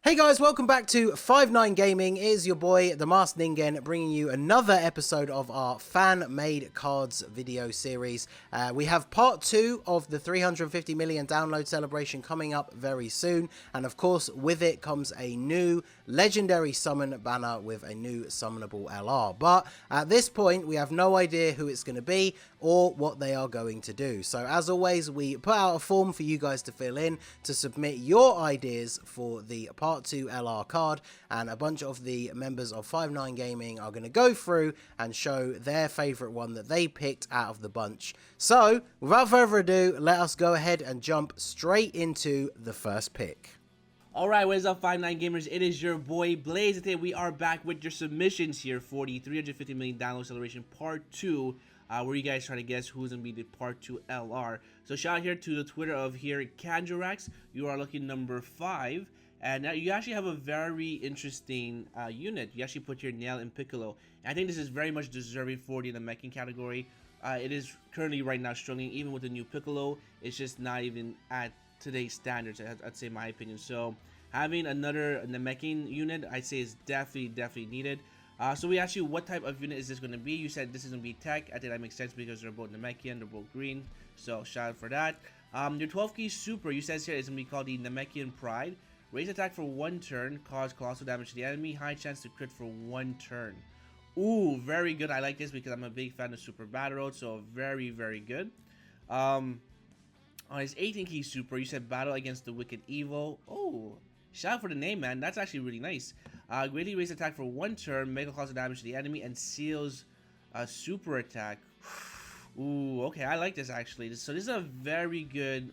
Hey guys, welcome back to Fanmade Gaming. It is your boy, TheMaskedNingen, bringing you another episode of our fan-made cards video series. We have part 2 of the 350 million download celebration coming up very soon, and of course with it comes a new legendary summon banner with a new summonable LR. But at this point we have no idea who it's going to be or what they are going to do. So as always, we put out a form for you guys to fill in to submit your ideas for the part 2 LR card, and a bunch of the members of Fanmade Gaming are going to go through and show their favorite one that they picked out of the bunch. So without further ado, let us go ahead and jump straight into the first pick. Alright, what is up, Fanmade Gamers? It is your boy Blaze. Today we are back with your submissions here for the 350 million download celebration part 2, where you guys try to guess who's going to be the part 2 LR. So shout out here to the Twitter of here, kangarax. You are lucky number 5. And now you actually have a very interesting unit. You actually put your Nail and Piccolo. And I think this is very much deserving for the Namekian category. It is currently right now struggling, even with the new Piccolo. It's just not even at today's standards, I'd say, in my opinion. So having another Namekian unit, I'd say, is definitely needed. So we asked you, what type of unit is this going to be? You said this is going to be tech. I think that makes sense because they're both Namekian, they're both green. So shout out for that. Your 12 key super, you said here, is going to be called the Namekian Pride. Raise attack for 1 turn, cause colossal damage to the enemy, high chance to crit for 1 turn. Ooh, very good. I like this because I'm a big fan of Super Battle Road, so very good. On his 18 key super, you said battle against the wicked evil. Oh, shout out for the name, man. That's actually really nice. Greatly raise attack for 1 turn, make colossal damage to the enemy, and seals a super attack. Ooh, okay, I like this actually. So this is a very good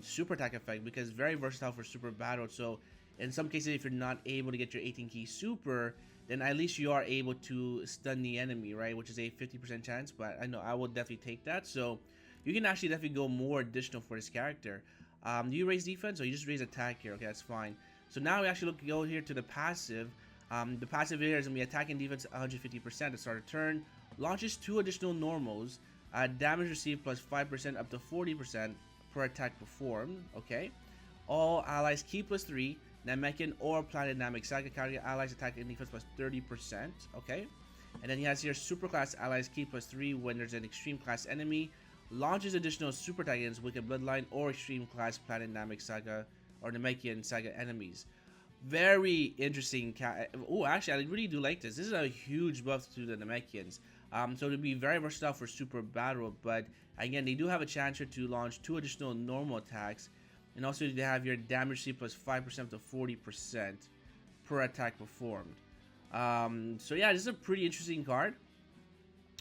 super attack effect because it's very versatile for super battle. So in some cases, if you're not able to get your 18 key super, then at least you are able to stun the enemy, right? Which is a 50% chance, but I know I will definitely take that. So you can actually definitely go more additional for this character. Do you raise defense or you just raise attack here? Okay, that's fine. So now we actually go here to the passive. The passive here is going to be attack and defense 150% to start a turn. Launches 2 additional normals. Damage received plus 5% up to 40% per attack performed. Okay. All allies key plus 3. Namekian or Planet Namek Saga character allies attack and defense plus 30%. Okay. And then he has here super class allies key plus 3 when there's an extreme class enemy. Launches additional super attack against Wicked Bloodline or extreme class Planet Namek Saga or Namekian Saga enemies. Very interesting. Oh, actually, I really do like this. This is a huge buff to the Namekians. So it'll be very versatile for super battle, but again, they do have a chance here to launch 2 additional normal attacks, and also they have your damage C plus 5% to 40% per attack performed. So yeah, this is a pretty interesting card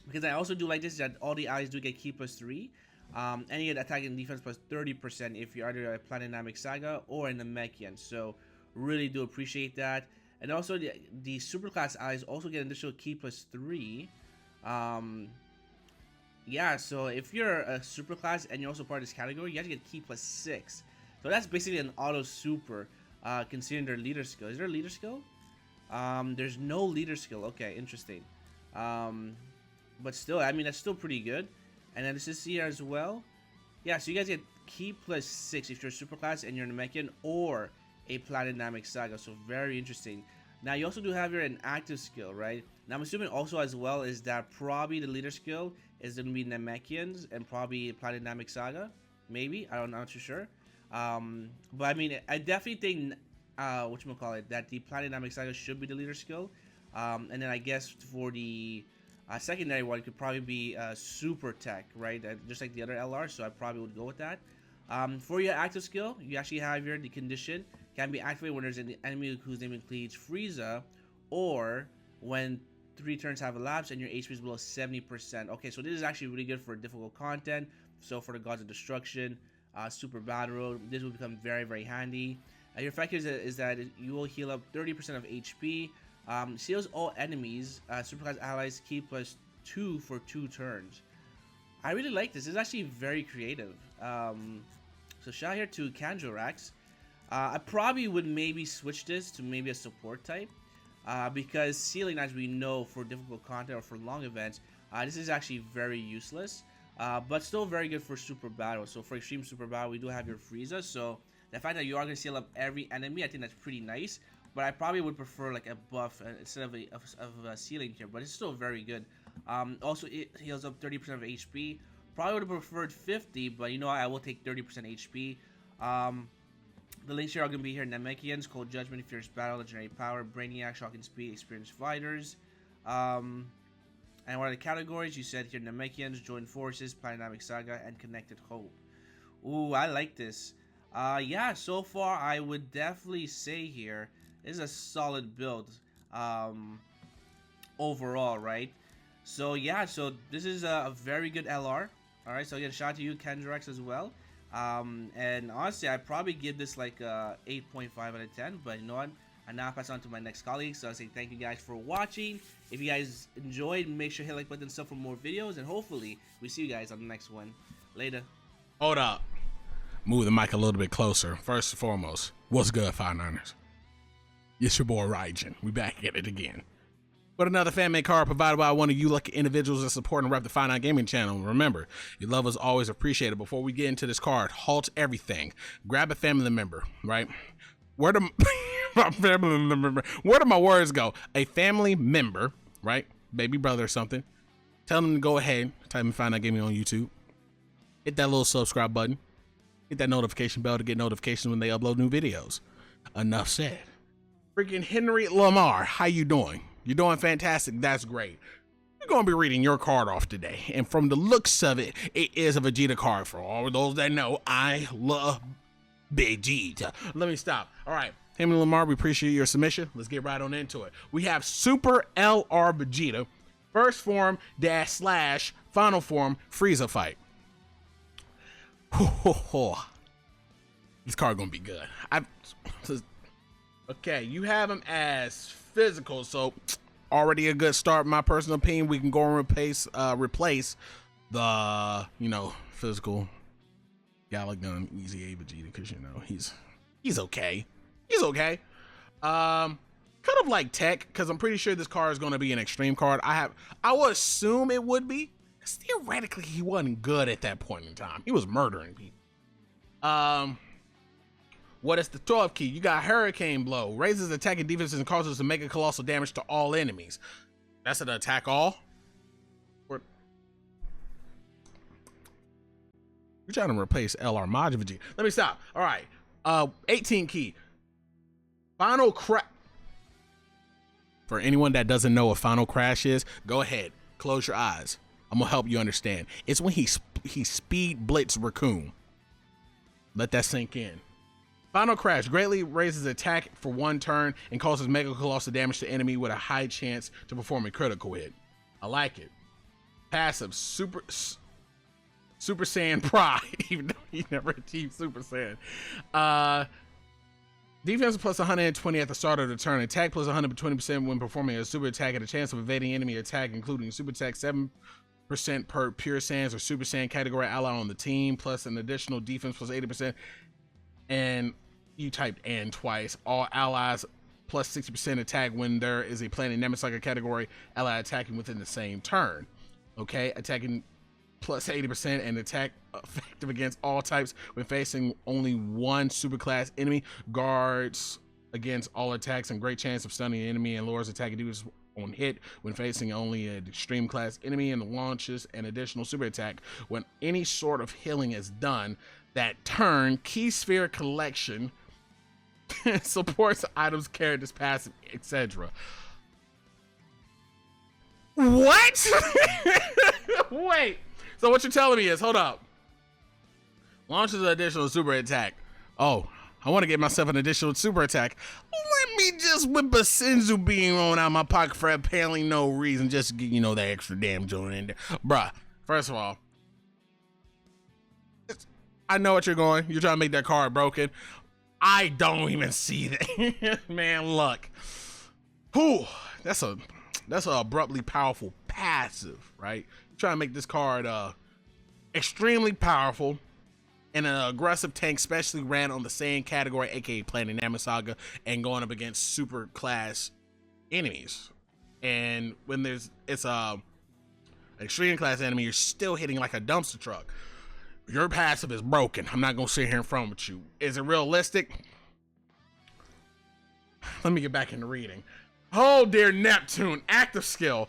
because I also do like this that all the allies do get key plus 3, and you get attack and defense plus 30% if you're either a Planet Namek Saga or a Namekian. So really do appreciate that, and also the super class allies also get additional key plus 3. Yeah, so if you're a super class and you're also part of this category, you have to get key plus 6. So that's basically an auto super, considering their leader skill. Is there a leader skill? There's no leader skill. Okay, interesting. But still, I mean, that's still pretty good. And then this is here as well. Yeah, so you guys get key plus 6 if you're a super class and you're a Namekian or a Planet Namek Saga. So very interesting. Now you also do have here an active skill, right? Now I'm assuming also as well is that probably the leader skill is going to be Namekians and probably Planet Namek Saga, maybe. I'm not too sure. But I mean, I definitely think whatchamacallit, that the Planet Namek Saga should be the leader skill. And then I guess for the secondary one, it could probably be super tech, right? Just like the other LR. So I probably would go with that. For your active skill, you actually have here the condition can be activated when there's an enemy whose name includes Frieza, or when 3 turns have elapsed and your HP is below 70%. Okay, so this is actually really good for difficult content. So for the Gods of Destruction, Super Battle Road, this will become very handy. Your effect is that you will heal up 30% of HP. Seals all enemies, super class allies key plus 2 for 2 turns. I really like this. It's actually very creative. So shout out here to kangarax. I probably would maybe switch this to maybe a support type, because sealing, as we know, for difficult content or for long events, this is actually very useless, but still very good for super battle. So for extreme super battle, we do have your Frieza, so The fact that you are going to seal up every enemy, I think that's pretty nice. But I probably would prefer like a buff instead of a sealing here. But it's still very good. Also, it heals up 30% of HP. Probably would have preferred 50, but you know what? I will take 30% HP. The links here are going to be here. Namekians, Cold Judgment, Fierce Battle, Legendary Power, Brainiac, Shocking Speed, Experienced Fighters. And what are the categories? You said here Namekians, Joined Forces, Dynamic Saga, and Connected Hope. Ooh, I like this. Yeah, so far I would definitely say here is a solid build overall, right? So yeah, so this is a very good LR. All right, so again, shout out to you, kangarax, as well. And honestly, I'd probably give this like a 8.5 out of 10. But you know what? I now pass on to my next colleague. So I say thank you guys for watching. If you guys enjoyed, make sure to hit like button and stuff for more videos. And hopefully, we see you guys on the next one. Later. Hold up. Move the mic a little bit closer. First and foremost, what's good, 5-9ers? It's your boy Raijin. We back at it again. But another fan-made card provided by one of you lucky individuals that support and rep the Fanmade Gaming channel. Remember, your love is always appreciated. Before we get into this card, halt everything. Grab a family member, right? Where do my words go? A family member, right? Baby brother or something. Tell them to go ahead, type in Fanmade Gaming on YouTube. Hit that little subscribe button. Hit that notification bell to get notifications when they upload new videos. Enough said. Freaking henrylamar, how you doing? You're doing fantastic. That's great. We're going to be reading your card off today. And from the looks of it, it is a Vegeta card. For all of those that know, I love Vegeta. Let me stop. All right. henrylamar, we appreciate your submission. Let's get right on into it. We have Super LR Vegeta, first form / final form Frieza fight. This card going to be good. Okay, you have him as physical, so already a good start. In my personal opinion, we can go and replace the physical Galeriot Easy A Vegeta, because he's okay. He's okay. Kind of like Tech, because I'm pretty sure this card is going to be an extreme card. I would assume it would be. Theoretically, he wasn't good at that point in time. He was murdering people. What is the 12 key? You got Hurricane Blow. Raises attack and defense and causes to make a colossal damage to all enemies. That's an attack all? You're trying to replace LR Mod Vegeta. Let me stop. All right. 18 key. Final Crash. For anyone that doesn't know what Final Crash is, go ahead. Close your eyes. I'm going to help you understand. It's when he speed blitz Raccoon. Let that sink in. Final Crash greatly raises attack for 1 turn and causes mega colossal damage to enemy with a high chance to perform a critical hit. I like it. Passive Super Saiyan Pride, even though he never achieved Super Saiyan. Defense plus 120 at the start of the turn. Attack plus 120% when performing a super attack and a chance of evading enemy attack, including super attack 7% per Pure Saiyans or Super Saiyan category ally on the team, plus an additional defense plus 80%. And you typed "and" twice. All allies plus 60% attack when there is a planet Nemesis category ally attacking within the same turn. Okay, attacking plus 80% and attack effective against all types when facing only one superclass enemy. Guards against all attacks and great chance of stunning the enemy, and lowers attack and defense on hit when facing only an extreme class enemy, and launches an additional super attack when any sort of healing is done that turn. Key sphere collection supports items, characters, passive, etc. What? Wait, so what you're telling me is, hold up, launches an additional super attack. Oh, I want to get myself an additional super attack. Let me just whip a Senzu beam on out my pocket for apparently no reason, just to get, the extra damn joint in there. Bruh, first of all, I know what you're going. You're trying to make that card broken. I don't even see that. Man, look. Whew, that's a abruptly powerful passive, right? You're trying to make this card extremely powerful and an aggressive tank, especially ran on the same category, aka Planet Namasaga, and going up against super class enemies. And when it's extreme class enemy, you're still hitting like a dumpster truck. your passive is broken. I'm not gonna sit here in front with you. Is it realistic? Let me get back into reading. Oh dear Neptune, active skill.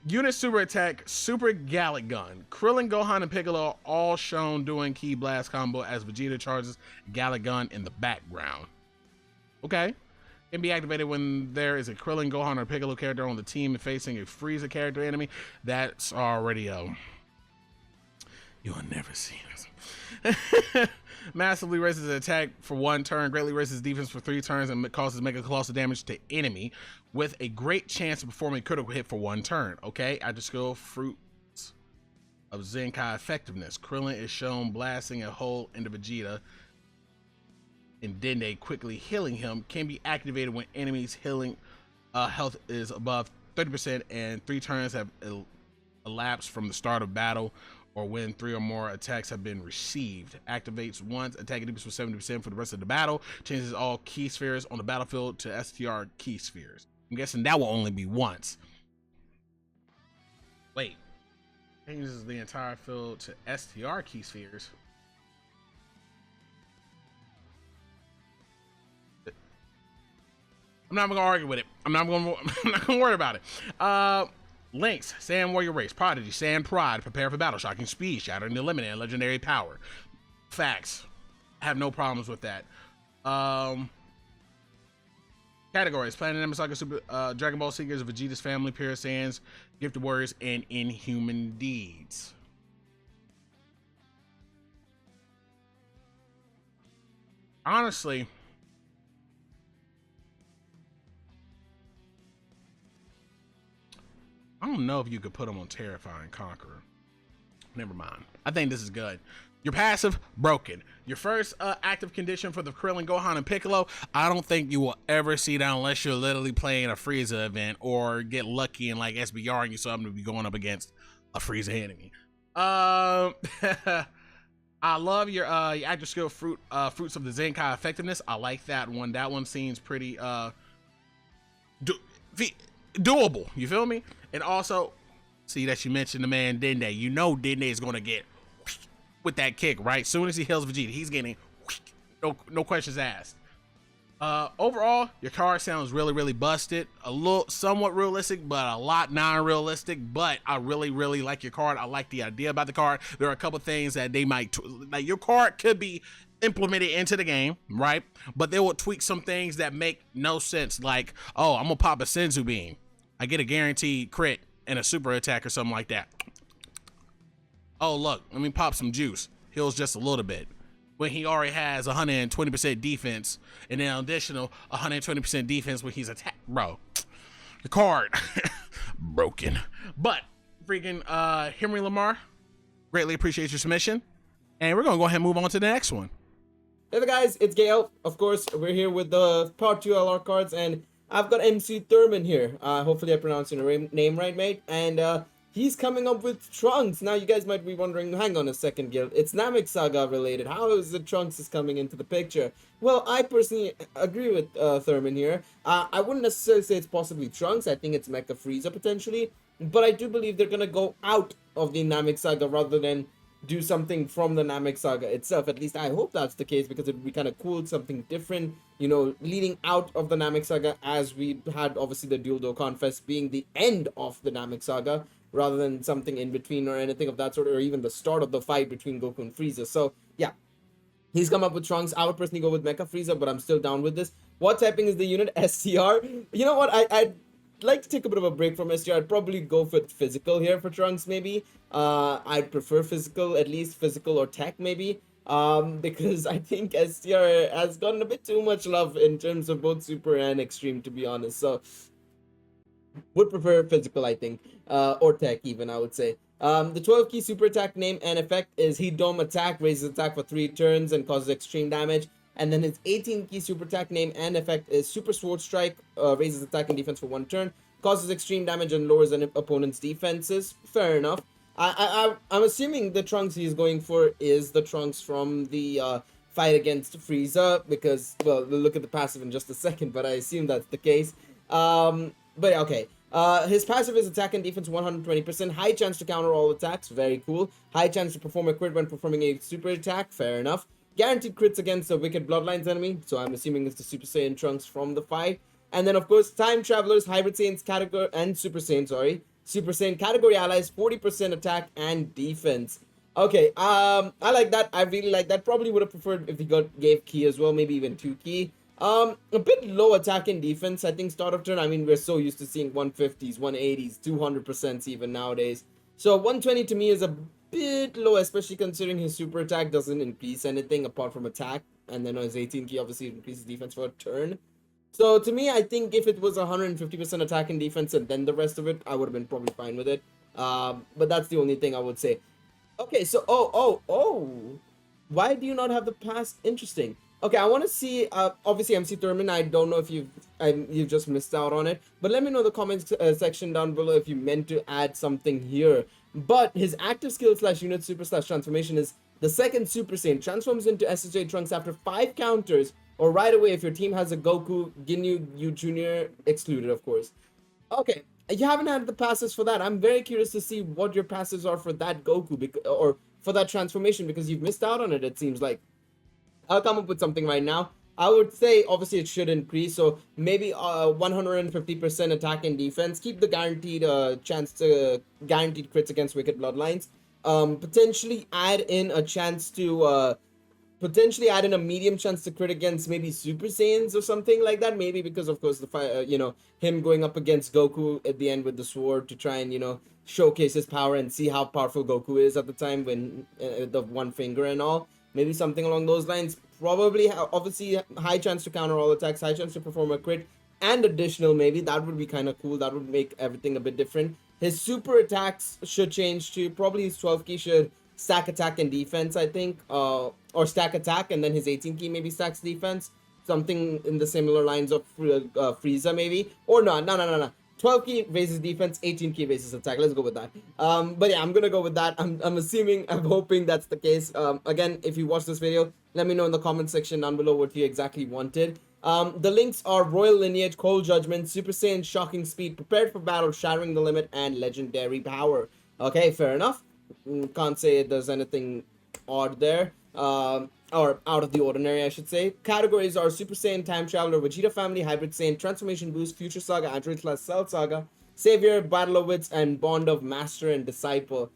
Unit super attack, super Gallic gun. Krillin, Gohan, and Piccolo all shown doing key blast combo as Vegeta charges Gallic gun in the background. Okay. Can be activated when there is a Krillin, Gohan, or Piccolo character on the team and facing a Frieza character enemy. That's already you'll never see this. Massively raises attack for 1 turn, greatly raises defense for 3 turns, and causes mega colossal damage to enemy with a great chance of performing a critical hit for 1 turn. Okay, I just go fruits of Zenkai effectiveness. Krillin is shown blasting a hole into Vegeta, and Dende quickly healing him. Can be activated when enemies healing health is above 30% and 3 turns have elapsed from the start of battle, or when 3 or more attacks have been received. Activates once, attacking defense for 70% for the rest of the battle. Changes all key spheres on the battlefield to STR key spheres. I'm guessing that will only be once. Wait. Changes the entire field to STR key spheres. I'm not gonna argue with it. I'm not gonna worry about it. Links, Saiyan Warrior Race, Prodigy, Saiyan Pride, prepare for battle, shocking speed, shattering the limit, and legendary power. Facts. I have no problems with that. Categories: Planet Namek Saga, Super, Dragon Ball Seekers, Vegeta's Family, Pure Saiyans, Gifted Warriors, and Inhuman Deeds. Honestly, I don't know if you could put them on Terrifying Conqueror. Never mind. I think this is good. Your passive, broken. Your first active condition for the Krillin, Gohan, and Piccolo, I don't think you will ever see that unless you're literally playing a Frieza event or get lucky and like SBR and you something to be going up against a Frieza enemy. I love your active skill fruits of the Zenkai effectiveness. I like that one. That one seems pretty doable. You feel me? And also, see that you mentioned the man Dende. You know Dende is going to get with that kick, right? Soon as he heals Vegeta, he's getting no questions asked. Overall, your card sounds really busted. A little somewhat realistic, but a lot non-realistic. But I really like your card. I like the idea about the card. There are a couple things that they might like. Your card could be implemented into the game, right? But they will tweak some things that make no sense. Like, oh, I'm gonna pop a Senzu beam. I get a guaranteed crit and a super attack or something like that. Oh, look, let me pop some juice. Heals just a little bit. When he already has 120% defense and then additional 120% defense when he's attacked. Bro, the card, broken. But freaking henrylamar, greatly appreciate your submission. And we're going to go ahead and move on to the next one. Hey there guys, it's Gayle. Of course, we're here with the Part 2 LR cards, and I've got MC Thurman here. Hopefully I pronounced your name right, mate. And he's coming up with Trunks. Now you guys might be wondering, hang on a second, Gil. It's Namek Saga related. How is the Trunks is coming into the picture? Well, I personally agree with Thurman here. I wouldn't necessarily say it's possibly Trunks. I think it's Mecha Frieza potentially. But I do believe they're going to go out of the Namek Saga rather than do something from the Namek Saga itself. At least I hope that's the case, because it would be kind of cool, something different, you know, leading out of the Namek Saga, as we had obviously the Dual Dokkan Fest being the end of the Namek Saga, rather than something in between or anything of that sort, or even the start of the fight between Goku and Frieza. So yeah, he's come up with Trunks. I would personally go with Mecha Frieza, but I'm still down with this. What typing is the unit? STR. You know what, I'd like to take a bit of a break from STR. I'd probably go for physical here for Trunks, maybe. I'd prefer physical, at least physical or tech, maybe. Because I think STR has gotten a bit too much love in terms of both Super and Extreme, to be honest. So, would prefer physical, I think. Or tech, even, I would say. The 12 key super attack name and effect is Heat Dome Attack, raises attack for 3 turns and causes extreme damage. And then his 18 key super attack name and effect is Super Sword Strike, raises attack and defense for 1 turn, causes extreme damage and lowers an opponent's defenses. Fair enough. I'm assuming the Trunks he's going for is the Trunks from the fight against Frieza, because, well, we'll look at the passive in just a second, but I assume that's the case. But okay. His passive is attack and defense 120%. High chance to counter all attacks. Very cool. High chance to perform a crit when performing a super attack. Fair enough. Guaranteed crits against the Wicked Bloodlines enemy. So I'm assuming it's the Super Saiyan Trunks from the fight. And then, of course, Time Travelers, Hybrid Saiyans category, and Super Saiyan, sorry. Super Saiyan category allies, 40% attack and defense. Okay, I like that. I really like that. Probably would have preferred if he gave key as well, maybe even 2 key. A bit low attack and defense, I think, start of turn. I mean, we're so used to seeing 150s, 180s, 200% even nowadays. So 120 to me is a bit low, especially considering his super attack doesn't increase anything apart from attack. And then on his 18 key, obviously, it increases defense for a turn. So to me, I think if it was 150% attack and defense and then the rest of it, I would have been probably fine with it. But that's the only thing I would say. Okay, so why do you not have the pass? Interesting. Okay, I want to see. Obviously, MC Thurman. I don't know if you've just missed out on it, but let me know in the comments section down below if you meant to add something here. But his active skill / unit super / transformation is the second Super Saiyan transforms into SSJ Trunks after 5 counters or right away if your team has a Goku, Ginyu, Yu Jr. excluded, of course. Okay, you haven't had the passes for that. I'm very curious to see what your passes are for that Goku or for that transformation because you've missed out on it, it seems like. I'll come up with something right now. I would say, obviously, it should increase. So maybe 150% attack and defense. Keep the guaranteed chance to guaranteed crits against Wicked Bloodlines. Potentially add in a chance to potentially add in a medium chance to crit against maybe Super Saiyans or something like that. Maybe because, of course, the fight, him going up against Goku at the end with the sword to try and showcase his power and see how powerful Goku is at the time when the one finger and all. Maybe something along those lines. Probably, obviously, high chance to counter all attacks, high chance to perform a crit, and additional maybe. That would be kind of cool. That would make everything a bit different. His super attacks should change to probably his 12 key should stack attack and defense, I think. Or stack attack, and then his 18 key maybe stacks defense. Something in the similar lines of Frieza maybe. Or no. 12 key raises defense, 18 key raises attack. Let's go with that. But yeah, I'm gonna go with that. I'm hoping that's the case. Again, if you watch this video, let me know in the comment section down below what you exactly wanted. The links are Royal Lineage, Cold Judgment, Super Saiyan, Shocking Speed, Prepared for Battle, Shattering the Limit, and Legendary Power. Okay, fair enough. Can't say there's anything odd there. Or out of the ordinary, I should say. Categories are Super Saiyan, Time Traveler, Vegeta Family, Hybrid Saiyan, Transformation Boost, Future Saga, Android / Cell Saga, Savior, Battle of Wits, and Bond of Master and Disciple.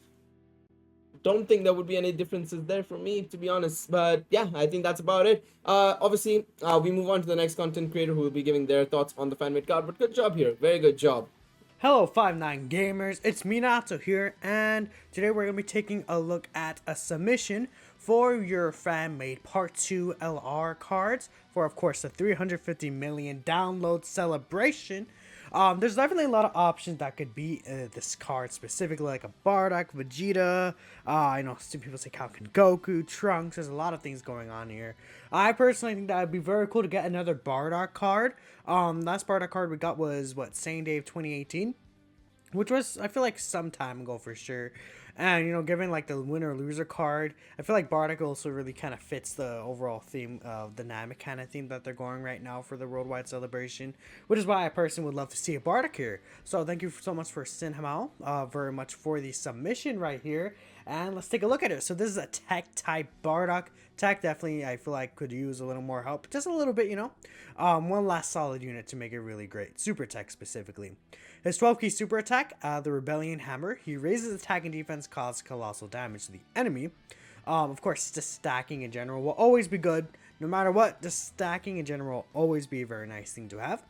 Don't think there would be any differences there for me, to be honest. But yeah, I think that's about it. Obviously, we move on to the next content creator who will be giving their thoughts on the fan-made card. But good job here. Very good job. Hello 5'9" gamers, it's Minato here, and today we're going to be taking a look at a submission for your fan-made Part 2 LR cards for, of course, the 350 million download celebration. There's definitely a lot of options that could be this card, specifically like a Bardock, Vegeta, I know some people say Captain Goku, Trunks, there's a lot of things going on here. I personally think that would be very cool to get another Bardock card. Last Bardock card we got was, Saiyan Day 2018, which was, I feel like, some time ago for sure. And, given, like, the winner-loser card, I feel like Bardock also really kind of fits the overall theme of dynamic kind of theme that they're going right now for the worldwide celebration, which is why I personally would love to see a Bardock here. So thank you so much for Sinhamal, very much for the submission right here. And let's take a look at it. So this is a tech-type Bardock. Tech definitely, I feel like, could use a little more help. Just a little bit, one last solid unit to make it really great. Super Tech specifically. His 12 key super attack, the Rebellion Hammer. He raises attack and defense, causes colossal damage to the enemy. Of course, just stacking in general will always be good. No matter what, just stacking in general will always be a very nice thing to have.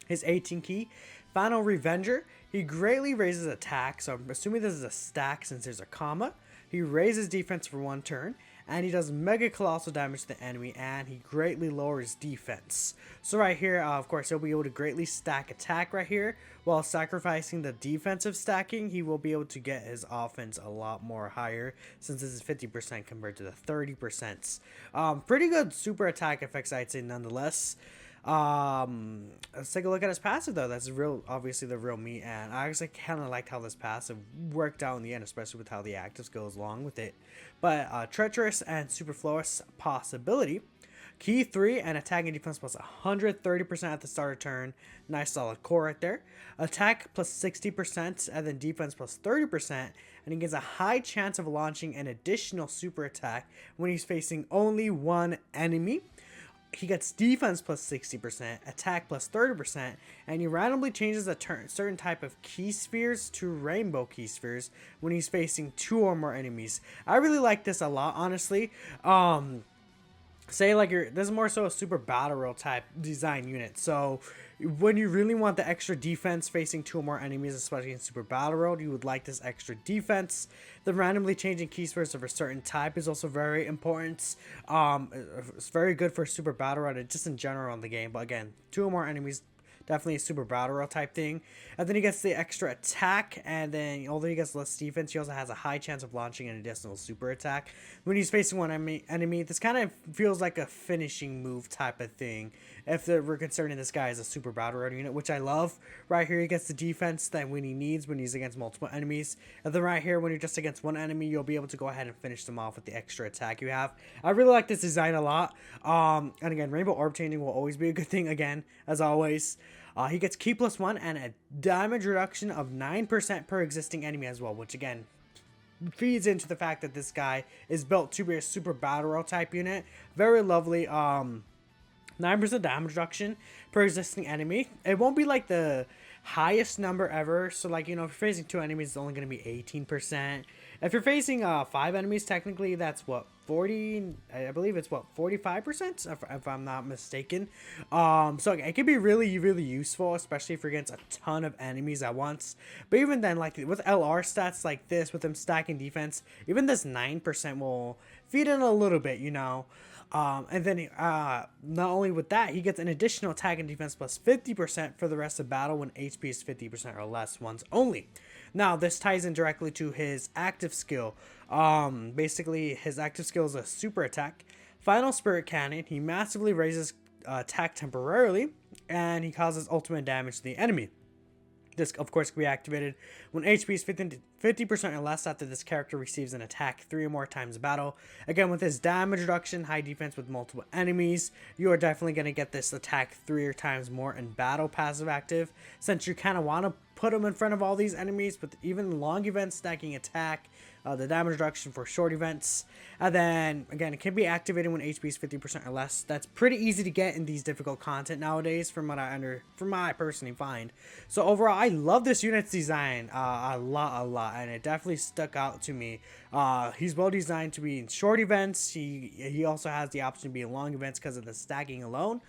His 18 key, Final Revenger. He greatly raises attack, so I'm assuming this is a stack since there's a comma. He raises defense for 1 turn, and he does mega colossal damage to the enemy, and he greatly lowers defense. So right here, of course, he'll be able to greatly stack attack right here, while sacrificing the defensive stacking. He will be able to get his offense a lot more higher, since this is 50% compared to the 30%. Pretty good super attack effects, I'd say, nonetheless. Let's take a look at his passive though. That's obviously the real meat, and I actually kind of liked how this passive worked out in the end, especially with how the actives goes along with it. But treacherous and superfluous possibility, Key 3 and attack and defense plus 130% at the start of turn. Nice solid core right there. Attack plus 60% and then defense plus 30%. And he gets a high chance of launching an additional super attack when he's facing only one enemy. He gets defense plus 60%, attack plus 30%, and he randomly changes a certain type of key spheres to rainbow key spheres when he's facing 2 or more enemies. I really like this a lot, honestly. Say like this is more so a super battle royale type design unit. So when you really want the extra defense facing 2 or more enemies, especially in super battle royale, you would like this extra defense. The randomly changing key spheres of a certain type is also very important. It's very good for super battle royale, just in general in the game. But again, 2 or more enemies, definitely a super battle royale type thing. And then he gets the extra attack, and then although he gets less defense, he also has a high chance of launching an additional super attack when he's facing one enemy. This kind of feels like a finishing move type of thing if we're considering this guy as a super battle royale unit, which I love. Right here he gets the defense that when he needs when he's against multiple enemies, and then right here when you're just against one enemy, you'll be able to go ahead and finish them off with the extra attack you have. I really like this design a lot. And again, rainbow orb changing will always be a good thing, again, as always. He gets key plus 1 and a damage reduction of 9% per existing enemy as well, which again feeds into the fact that this guy is built to be a super battle royale type unit. Very lovely. 9% damage reduction per existing enemy. It won't be like the highest number ever. So like, you know, if you're facing 2 enemies, it's only going to be 18%. If you're facing 5 enemies, technically that's what, 40, I believe it's what, 45% if I'm not mistaken. So it can be really, really useful, especially if you're against a ton of enemies at once. But even then, like with LR stats like this, with them stacking defense, even this 9% will feed in a little bit, you know. And then not only with that, he gets an additional attack and defense plus 50% for the rest of battle when HP is 50% or less once only. Now, this ties in directly to his active skill. Basically, his active skill is a super attack. Final Spirit Cannon, he massively raises attack temporarily, and he causes ultimate damage to the enemy. This, of course, can be activated when HP is 50% or less after this character receives an attack 3 or more times battle. Again, with his damage reduction, high defense with multiple enemies, you are definitely going to get this attack 3 or times more in battle passive active, since you kind of want to put him in front of all these enemies, but even long events stacking attack, the damage reduction for short events, and then again it can be activated when HP is 50% or less. That's pretty easy to get in these difficult content nowadays, from what I personally find. So overall, I love this unit's design a lot, and it definitely stuck out to me. He's well designed to be in short events. He also has the option to be in long events because of the stacking alone.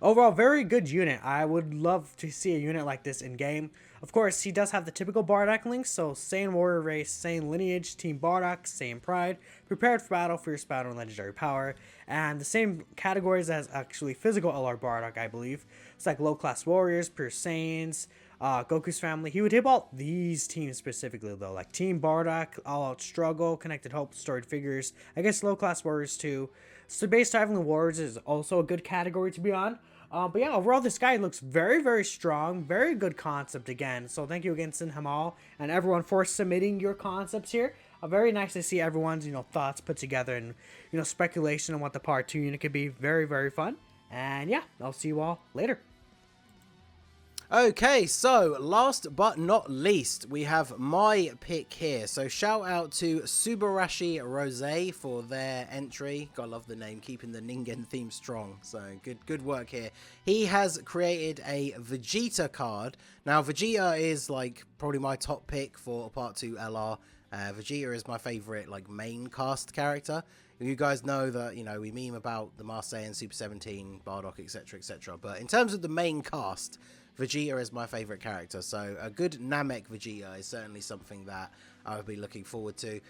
Overall, very good unit. I would love to see a unit like this in game. Of course, he does have the typical Bardock links, so Saiyan Warrior Race, Saiyan Lineage, Team Bardock, Saiyan Pride, Prepared for Battle, Fierce Battle, and Legendary Power, and the same categories as actually physical LR Bardock, I believe. It's like Low Class Warriors, Pure Saiyans, Goku's family. He would hit all these teams specifically, though, like Team Bardock, All Out Struggle, Connected Hope, Storied Figures, I guess Low Class Warriors too. So Base Traveling Warriors is also a good category to be on. But yeah, overall, this guy looks very, very strong. Very good concept again. So thank you again, Sin Hamal, and everyone for submitting your concepts here. Very nice to see everyone's, thoughts put together and, speculation on what the part 2 unit could be. Very, very fun. And yeah, I'll see you all later. Okay, so last but not least, we have my pick here. So shout out to Subarashi Rose for their entry. Gotta love the name, keeping the Ningen theme strong. So good work here. He has created a Vegeta card. Now Vegeta is like probably my top pick for part 2 LR. Vegeta is my favorite like main cast character. You guys know that, we meme about the Masked Saiyan, Super 17, Bardock, etc, etc. But in terms of the main cast, Vegeta is my favorite character, so a good Namek Vegeta is certainly something that I would be looking forward to.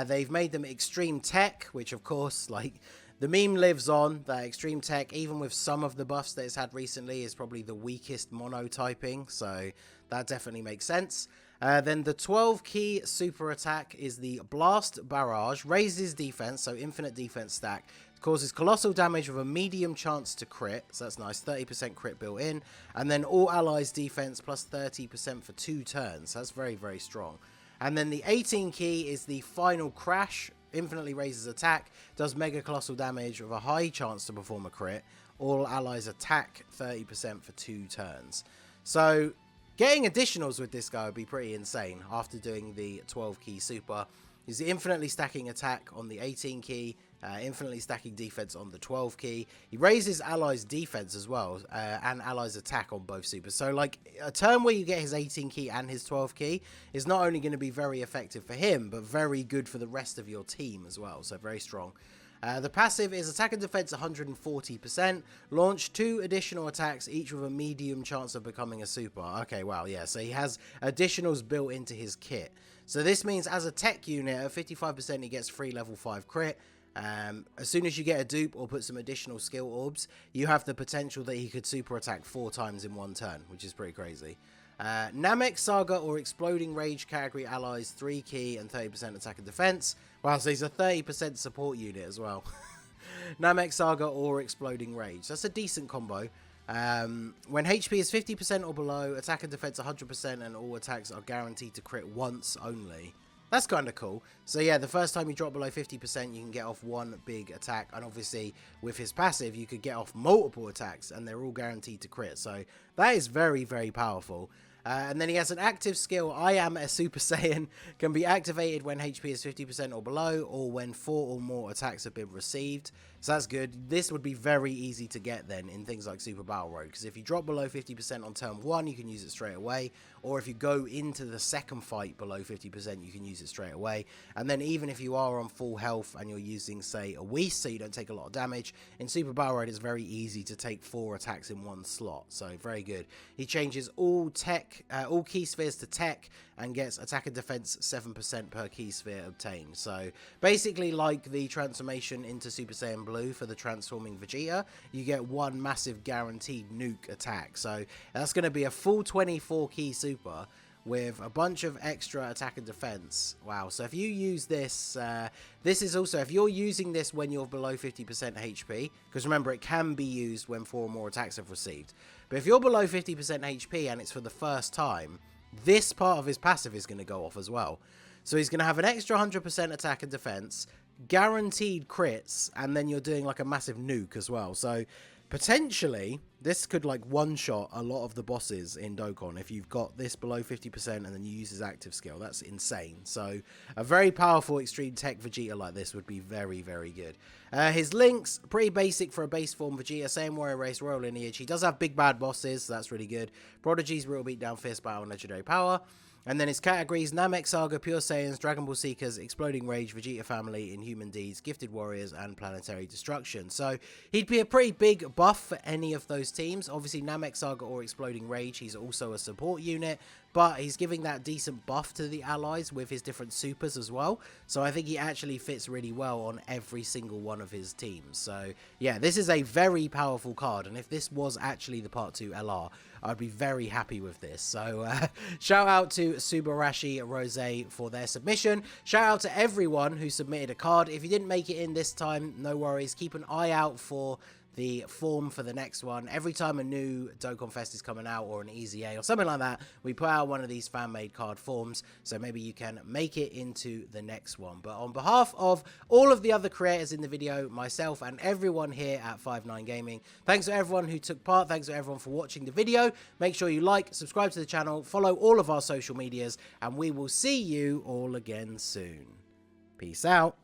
They've made them Extreme Tech, which of course, like, the meme lives on. That Extreme Tech, even with some of the buffs that it's had recently, is probably the weakest monotyping, so that definitely makes sense. Then the 12 key super attack is the Blast Barrage, raises defense, so infinite defense stack, causes colossal damage with a medium chance to crit, so that's nice, 30% crit built in, and then all allies defense plus 30% for 2 turns, so that's very, very strong. And then the 18 key is the Final Crash, infinitely raises attack, does mega colossal damage with a high chance to perform a crit. All allies attack 30% for 2 turns. So getting additionals with this guy would be pretty insane after doing the 12 key super. He's infinitely stacking attack on the 18 key, infinitely stacking defense on the 12 key. He raises allies defense as well, and allies attack on both supers. So like a turn where you get his 18 key and his 12 key is not only going to be very effective for him, but very good for the rest of your team as well. So very strong. The passive is attack and defense 140%. Launch 2 additional attacks, each with a medium chance of becoming a super. Okay, wow, yeah. So he has additionals built into his kit. So this means as a tech unit, at 55% he gets free level 5 crit. As soon as you get a dupe or put some additional skill orbs, you have the potential that he could super attack 4 times in 1 turn, which is pretty crazy. Namek, Saga, or Exploding Rage category allies 3 key and 30% attack and defense. Wow, so he's a 30% support unit as well. Namek, Saga, or Exploding Rage. That's a decent combo. When HP is 50% or below, attack and defense 100%, and all attacks are guaranteed to crit once only. That's kind of cool. So yeah, the first time you drop below 50%, you can get off 1 big attack. And obviously, with his passive, you could get off multiple attacks, and they're all guaranteed to crit. So that is very, very powerful. And then he has an active skill, I Am a Super Saiyan, can be activated when HP is 50% or below, or when 4 or more attacks have been received. So that's good. This would be very easy to get then in things like Super Battle Road, because if you drop below 50% on turn 1, you can use it straight away, or if you go into the second fight below 50%, you can use it straight away. And then even if you are on full health and you're using, say, a Whis, so you don't take a lot of damage, in Super Battle Road it's very easy to take 4 attacks in 1 slot, so very good. He changes all key spheres to tech, and gets attack and defense 7% per key sphere obtained. So basically like the transformation into Super Saiyan Blue for the transforming Vegeta, you get 1 massive guaranteed nuke attack. So that's going to be a full 24 key super with a bunch of extra attack and defense. Wow. So if you use this, this is also, if you're using this when you're below 50% HP, because remember it can be used when 4 or more attacks have received. But if you're below 50% HP and it's for the first time, this part of his passive is going to go off as well. So he's going to have an extra 100% attack and defense, guaranteed crits, and then you're doing like a massive nuke as well. So potentially this could like one-shot a lot of the bosses in Dokkan if you've got this below 50% and then you use his active skill. That's insane. So a very powerful extreme tech Vegeta like this would be very, very good. His links, pretty basic for a base form Vegeta, same warrior race, royal lineage. He does have big bad bosses, so that's really good. Prodigies, Real Beatdown, Fierce Battle, and Legendary Power. And then his categories: Namek, Saga, Pure Saiyans, Dragon Ball Seekers, Exploding Rage, Vegeta Family, Inhuman Deeds, Gifted Warriors, and Planetary Destruction. So he'd be a pretty big buff for any of those teams. Obviously, Namek, Saga, or Exploding Rage, he's also a support unit, but he's giving that decent buff to the allies with his different supers as well. So I think he actually fits really well on every single one of his teams. So yeah, this is a very powerful card, and if this was actually the Part 2 LR, I'd be very happy with this. So shout out to Subarashi Rose for their submission. Shout out to everyone who submitted a card. If you didn't make it in this time, no worries. Keep an eye out for the form for the next one. Every time a new Dokkan Fest is coming out, or an EZA or something like that, we put out one of these fan-made card forms, so maybe you can make it into the next one. But on behalf of all of the other creators in the video, myself and everyone here at 59 Gaming, thanks to everyone who took part, thanks to everyone for watching the video. Make sure you like, subscribe to the channel, follow all of our social medias, and we will see you all again soon. Peace out.